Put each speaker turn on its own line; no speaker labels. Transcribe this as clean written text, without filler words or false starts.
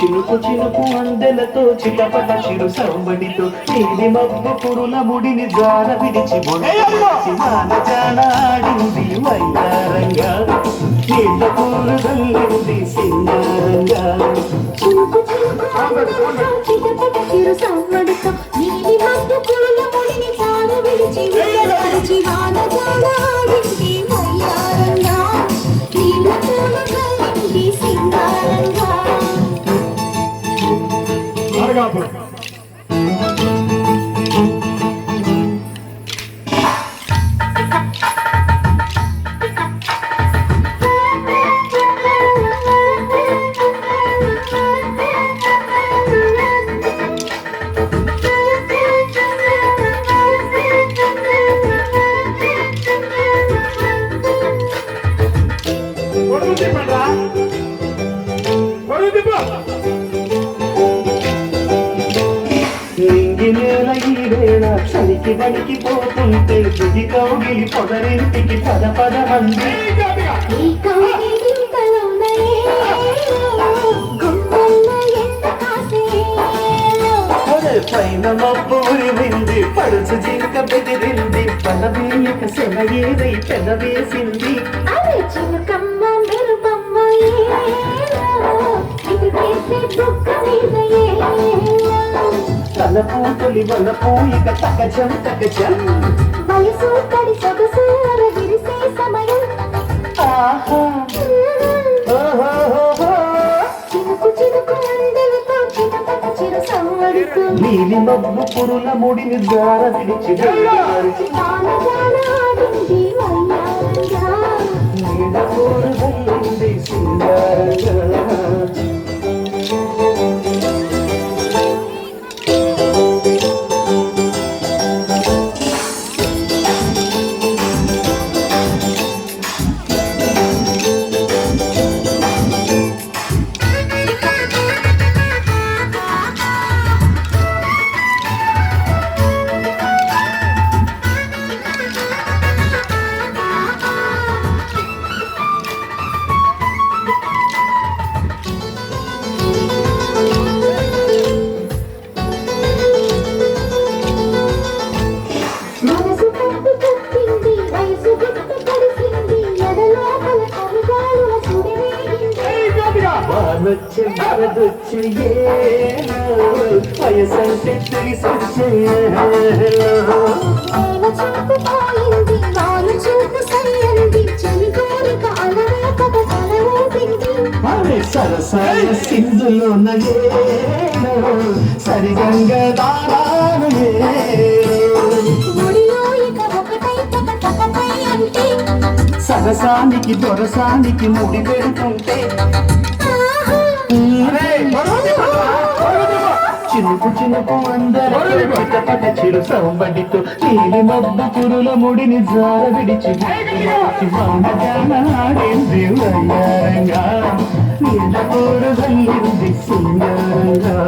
చినుకు చినుకు అందెలతో చిటపట చిరు సంబడితో నీలి మబ్బు పురుల ముడిని జార విడిచి ఆడింది వయ్యారంగా నీళ్ళ పూలు చల్లింది సింగారంగా
చినుకు చినుకు అందెలతో చిటపట చిరు సంబడితో నీలి మబ్బు పురుల ముడిని జార విడిచి ఆడింది వయ్యారంగా నీళ్ళ పూలు చల్లింది సింగారంగా
చలికి వణికిపోతుంటే తుది కౌగిలి పొదరింటికి పద పద మంది పైన మబ్బు ఉరిమింది పడుచు జింక బెదిరింది పలవేయక సెలయేదై పెదవేసింది తలపూ తొలి వలపూ ఇక తకజం తకజం
వయసు కడి సొగసు విరిసే సమయం
ఆహా
చినుకు చినుకు అందెలతో చిటపట చిరు సంవడితో
నీలి మబ్బు పురుల ముడిని జార విడిచి
ఆడింది వయ్యారంగా
నీడ పూరు చల్లింది సింగారంగా వానొచ్చే వరదొచ్చే వయసంటే తెలిసొచ్చే సరసాల సింధులోన సరిగంగ దారాలు సరసానికి దొరసానికి ముడి పెడుతుంటే చినుకు చినుకు అందరూ చిటపట చిరు సంబడితో నీలి మబ్బు పురుల ముడిని జార విడిచి ఆడింది వయ్యారంగా నీళ్ళ పూరు చల్లింది సింగారంగా